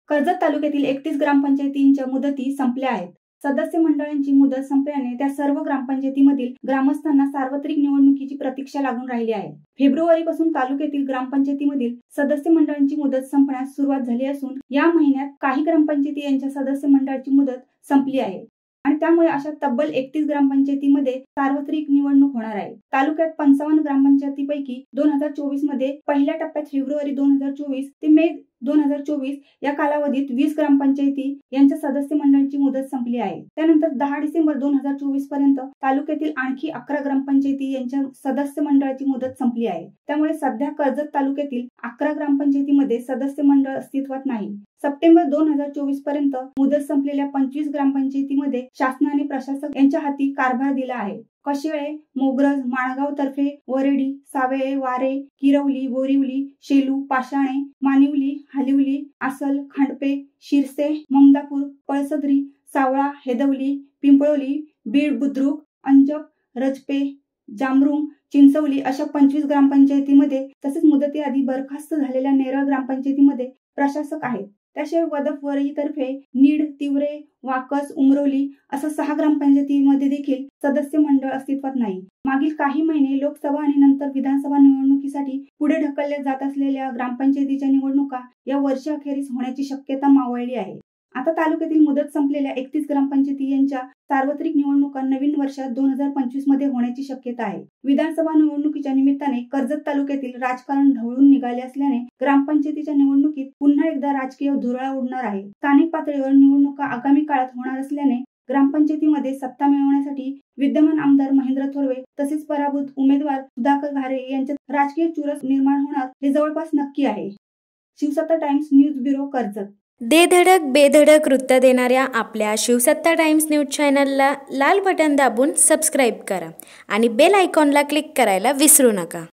कर्जत तालुक्यातील 31 ग्रामपंचायतींच्या मुदती संपल्या आहेत। सदस्य मंडळांची मुदत संपल्याने त्या सर्व ग्रामपंचायतीमधील ग्रामस्थांना सार्वत्रिक निवडणुकीची प्रतीक्षा लागून राहिली आहे। फेब्रुवारीपासून तालुक्यातील ग्रामपंचायतीमधील सदस्य मंडळांची मुदत संपण्यास सुरुवात झाली असून या महिन्यात काही ग्रामपंचायती यांच्या सदस्य मंडळाची मुदत संपली आहे आणि त्यामुळे अशा तब्बल 31 ग्रामपंचायतीमध्ये सार्वत्रिक निवडणूक होणार आहे। तालुक्यात 55 ग्रामपंचायतीपैकी 2024 मध्ये पहिल्या टप्प्यात फेब्रुवारी 2024 ते मे 2024 या कालावधीत 20 ग्रामपंचायती यांच्या सदस्य मंडळाची मुदत संपली आहे। त्यानंतर 10 डिसेंबर 2024 पर्यंत तालुक्यातील आणखी 11 ग्रामपंचायती यांच्या सदस्य मंडळाची मुदत संपली आहे। त्यामुळे सध्या कर्जत तालुक्यातील 11 ग्रामपंचायतीमध्ये सदस्य मंडळ अस्तित्वात नाही। सप्टेंबर 2024 पर्यंत मुदत संपलेल्या 25 ग्रामपंचायतीमध्ये शासनाने प्रशासक यांच्या हाती कारभार दिला आहे। कशेळे, मोग्रज, माणगाव तर्फे, वरेडी, सावेळे, वारे, किरवली, बोरिवली, शेलू, पाषाणे, मानिवली, हालिवली, आसल, खांडपे, शिरसे, ममदापूर, पळसदरी, सावळा, हेदवली, पिंपळोली, बीड, बुद्रुक, अंजप, रजपे, जामरुंग, चिंचवली अशा 25 ग्रामपंचायतीमध्ये तसेच मुदतीआधी बरखास्त झालेल्या नेरळ ग्रामपंचायतीमध्ये प्रशासक आहेत। त्याशिवाय वदप वरई तर्फे नीड, तिवरे, वाकस, उमरोली असं 6 ग्रामपंचायतीमध्ये देखील सदस्य मंडळ अस्तित्वात नाही। मागील काही महिने लोकसभा आणि नंतर विधानसभा निवडणुकीसाठी पुढे ढकलल्या जात असलेल्या ग्रामपंचायतीच्या निवडणुका या वर्षाअखेरीस होण्याची शक्यता मावळली आहे। आता तालुक्यातील मुदत संपलेल्या 31 ग्रामपंचायती यांच्या सार्वत्रिक निवडणुका नवीन वर्षात 2025 मध्ये होण्याची शक्यता आहे। विधानसभा निवडणुकीच्या निमित्ताने कर्जत तालुक्यातील राजकारण ढवळून निघाले असल्याने ग्रामपंचायतीच्या निवडणुकीत पुन्हा एकदा राजकीय धुरळा उडणार आहे। स्थानिक पातळीवर निवडणुका आगामी काळात होणार असल्याने ग्रामपंचायतीमध्ये सत्ता मिळवण्यासाठी विद्यमान आमदार महेंद्र थोरवे तसेच पराभूत उमेदवार सुधाकर घारे यांच्यात राजकीय चुरस निर्माण होणार हे जवळपास नक्की आहे। शिवसत्ता टाइम्स न्यूज ब्युरो कर्जत। दे धडक बेधडक वृत्त देणाऱ्या आपल्या शिवसत्ता टाइम्स न्यूज चॅनलला लाल बटन दाबून सबस्क्राईब करा आणि बेल आयकॉनला क्लिक करायला विसरू नका।